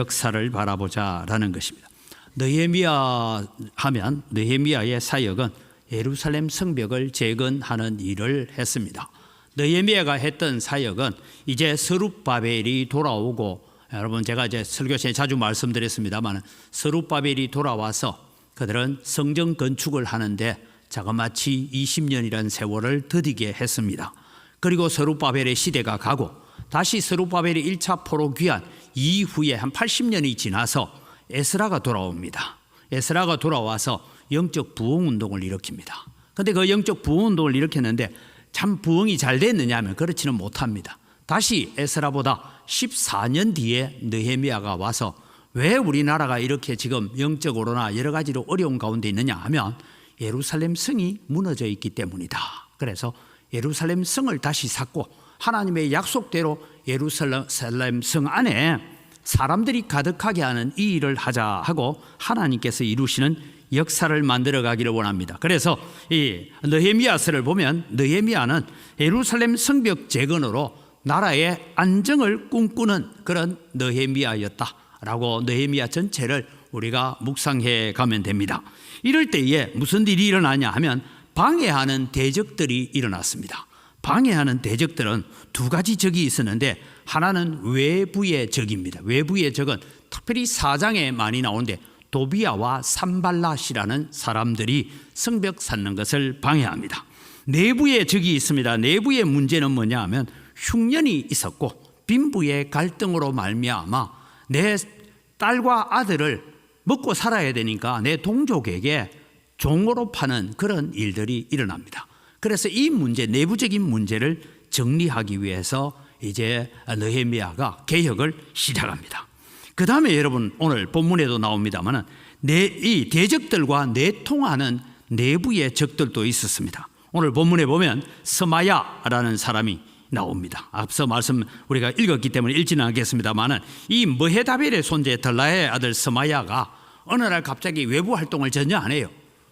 역사를 바라보자라는 것입니다. 느헤미야 하면 느헤미야의 사역은 예루살렘 성벽을 재건하는 일을 했습니다. 느헤미야가 했던 사역은 이제 스룹바벨이 돌아오고, 여러분 제가 이제 설교 시간에 자주 말씀드렸습니다만 스룹바벨이 돌아와서 그들은 성전 건축을 하는데 자그마치 20년이라는 세월을 더디게 했습니다. 그리고 스룹바벨의 시대가 가고 다시 스룹바벨의 1차 포로 귀환 이후에 한 80년이 지나서 에스라가 돌아옵니다. 에스라가 돌아와서 영적 부흥 운동을 일으킵니다. 그런데 그 영적 부흥 운동을 일으켰는데 참 부흥이 잘 됐느냐 하면 그렇지는 못합니다. 다시 에스라보다 14년 뒤에 느헤미야가 와서 왜 우리나라가 이렇게 지금 영적으로나 여러 가지로 어려운 가운데 있느냐 하면 예루살렘 성이 무너져 있기 때문이다. 그래서 예루살렘 성을 다시 쌓고 하나님의 약속대로 예루살렘 성 안에 사람들이 가득하게 하는 이 일을 하자 하고 하나님께서 이루시는 역사를 만들어 가기를 원합니다. 그래서 이 느헤미야서를 보면 느헤미야는 예루살렘 성벽 재건으로 나라의 안정을 꿈꾸는 그런 느헤미야였다라고 느헤미야 전체를 우리가 묵상해 가면 됩니다. 이럴 때에 무슨 일이 일어나냐 하면 방해하는 대적들이 일어났습니다. 방해하는 대적들은 두 가지 적이 있었는데 하나는 외부의 적입니다. 외부의 적은 특별히 4장에 많이 나오는데 도비야와 산발랏이라는 사람들이 성벽 쌓는 것을 방해합니다. 내부의 적이 있습니다. 내부의 문제는 뭐냐 하면 흉년이 있었고 빈부의 갈등으로 말미암아 내 딸과 아들을 먹고 살아야 되니까 내 동족에게 종으로 파는 그런 일들이 일어납니다. 그래서 이 문제, 내부적인 문제를 정리하기 위해서 이제 느헤미야가 개혁을 시작합니다. 그 다음에 여러분 오늘 본문에도 나옵니다만 이 대적들과 내통하는 내부의 적들도 있었습니다. 오늘 본문에 보면 스마야라는 사람이 나옵니다. 앞서 말씀 우리가 읽었기 때문에 읽지는 않겠습니다만 이 머헤다벨의 손자 들라의 아들 스마야가 어느 날 갑자기 외부 활동을 전혀 안 해요.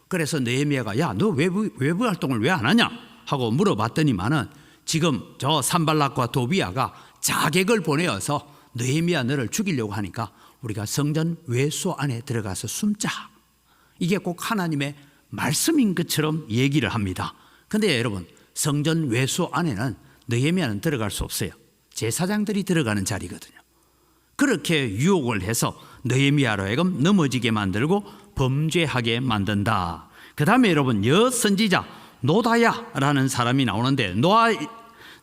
그래서 느헤미야가 야, 너 외부 활동을 왜 안 하냐 하고 물어봤더니만은 지금 저 산발랏과 도비야가 자객을 보내어서 느헤미야 너를 죽이려고 하니까 우리가 성전 외소 안에 들어가서 숨자. 이게 꼭 하나님의 말씀인 것처럼 얘기를 합니다. 그런데 여러분 성전 외소 안에는 느헤미야는 들어갈 수 없어요. 제사장들이 들어가는 자리거든요. 그렇게 유혹을 해서 느헤미야로 하여금 넘어지게 만들고 범죄하게 만든다. 그 다음에 여러분 여선지자 노다야라는 사람이 나오는데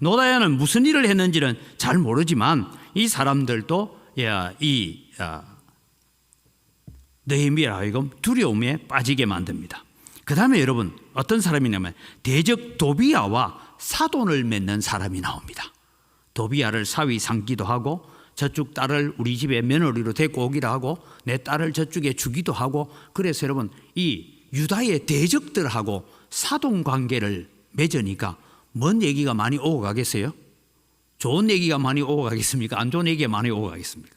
노다야는 무슨 일을 했는지는 잘 모르지만 이 사람들도 느헤미야로 하여금 두려움에 빠지게 만듭니다. 그 다음에 여러분 어떤 사람이냐면 대적 도비야와 사돈을 맺는 사람이 나옵니다. 도비야를 사위 삼기도 하고 저쪽 딸을 우리 집에 며느리로 데리고 오기도 하고 내 딸을 저쪽에 주기도 하고 그래서 여러분 이 유다의 대적들하고 사돈 관계를 맺으니까 뭔 얘기가 많이 오고 가겠어요? 좋은 얘기가 많이 오고 가겠습니까? 안 좋은 얘기가 많이 오고 가겠습니까?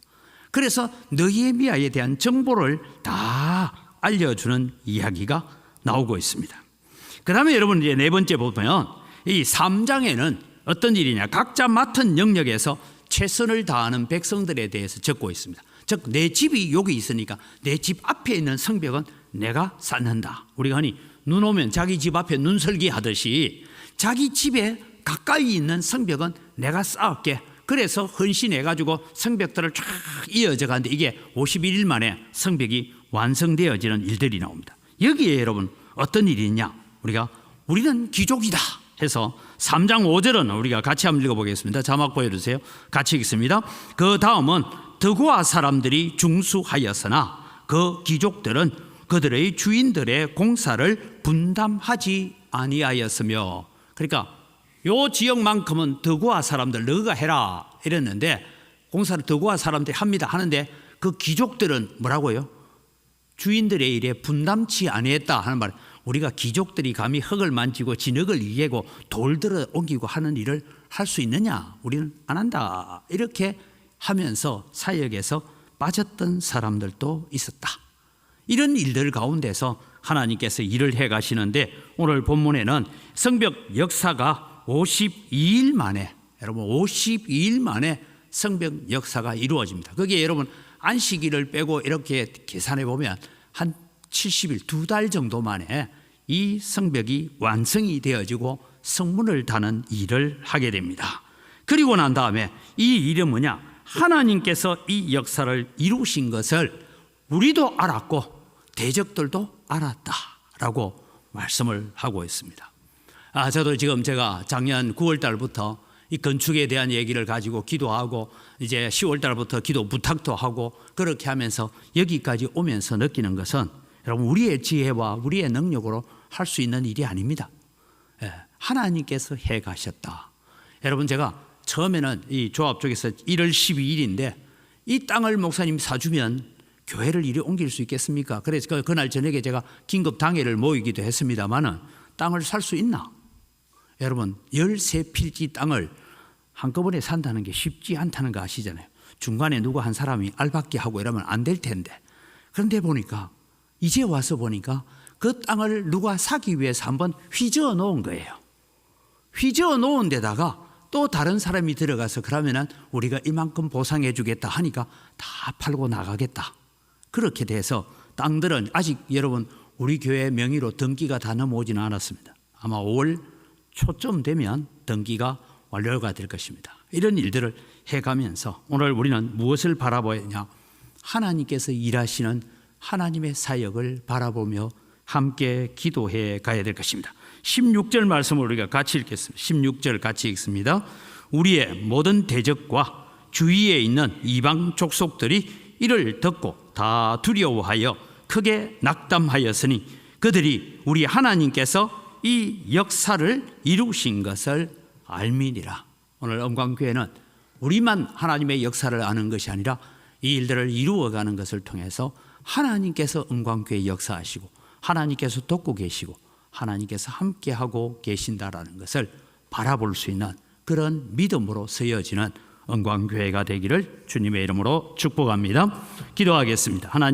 그래서 느헤미야에 대한 정보를 다 알려주는 이야기가 나오고 있습니다. 그 다음에 여러분 이제 네 번째 보면 이 3장에는 어떤 일이냐 각자 맡은 영역에서 최선을 다하는 백성들에 대해서 적고 있습니다. 즉 내 집이 여기 있으니까 내 집 앞에 있는 성벽은 내가 쌓는다. 우리가 흔히 눈 오면 자기 집 앞에 눈설기 하듯이 자기 집에 가까이 있는 성벽은 내가 쌓을게. 그래서 헌신해가지고 성벽들을 쫙 이어져 가는데 이게 51일 만에 성벽이 완성되어지는 일들이 나옵니다. 여기에 여러분 어떤 일이 있냐 우리는 귀족이다 해서 3장 5절은 우리가 같이 한번 읽어보겠습니다. 자막 보여주세요. 같이 읽습니다. 그 다음은 드고아 사람들이 중수하였으나 그 귀족들은 그들의 주인들의 공사를 분담하지 아니하였으며 그러니까 요 지역만큼은 드고아 사람들 너가 해라 이랬는데 공사를 드고아 사람들이 합니다 하는데 그 귀족들은 뭐라고요? 주인들의 일에 분담치 아니했다 하는 말. 우리가 귀족들이 감히 흙을 만지고 진흙을 이개고 돌 들어 옮기고 하는 일을 할 수 있느냐? 우리는 안 한다. 이렇게 하면서 사역에서 빠졌던 사람들도 있었다. 이런 일들 가운데서 하나님께서 일을 해 가시는데 오늘 본문에는 성벽 역사가 52일 만에 여러분 52일 만에 성벽 역사가 이루어집니다. 그게 여러분 안식일을 빼고 이렇게 계산해 보면 한 70일, 2달 정도 만에 이 성벽이 완성이 되어지고 성문을 다는 일을 하게 됩니다. 그리고 난 다음에 이 일은 뭐냐? 하나님께서 이 역사를 이루신 것을 우리도 알았고 대적들도 알았다라고 말씀을 하고 있습니다. 저도 지금 제가 작년 9월 달부터 이 건축에 대한 얘기를 가지고 기도하고 이제 10월 달부터 기도 부탁도 하고 그렇게 하면서 여기까지 오면서 느끼는 것은 여러분 우리의 지혜와 우리의 능력으로 할 수 있는 일이 아닙니다. 하나님께서 해 가셨다. 여러분 제가 처음에는 이 조합 쪽에서 1월 12일인데 이 땅을 목사님이 사주면 교회를 이리 옮길 수 있겠습니까? 그래서 그날 저녁에 제가 긴급 당회를 모이기도 했습니다만은 땅을 살 수 있나? 여러분 13필지 땅을 한꺼번에 산다는 게 쉽지 않다는 거 아시잖아요. 중간에 누구 한 사람이 알박기 하고 이러면 안 될 텐데. 그런데 보니까 이제 와서 보니까 그 땅을 누가 사기 위해서 한번 휘저어 놓은 거예요. 휘저어 놓은 데다가 또 다른 사람이 들어가서 그러면은 우리가 이만큼 보상해 주겠다 하니까 다 팔고 나가겠다. 그렇게 돼서 땅들은 아직 여러분 우리 교회 명의로 등기가 다 넘어오지는 않았습니다. 아마 5월 초쯤 되면 등기가 완료가 될 것입니다. 이런 일들을 해가면서 오늘 우리는 무엇을 바라보냐? 하나님께서 일하시는 하나님의 사역을 바라보며 함께 기도해 가야 될 것입니다. 16절 말씀을 우리가 같이 읽겠습니다. 16절 같이 읽습니다. 우리의 모든 대적과 주위에 있는 이방 족속들이 이를 듣고 다 두려워하여 크게 낙담하였으니 그들이 우리 하나님께서 이 역사를 이루신 것을 알미니라. 오늘 엄광교회는 우리만 하나님의 역사를 아는 것이 아니라 이 일들을 이루어가는 것을 통해서 하나님께서 엄광교회에 역사하시고 하나님께서 돕고 계시고 하나님께서 함께하고 계신다라는 것을 바라볼 수 있는 그런 믿음으로 서여지는 엄광교회가 되기를 주님의 이름으로 축복합니다. 기도하겠습니다. 하나님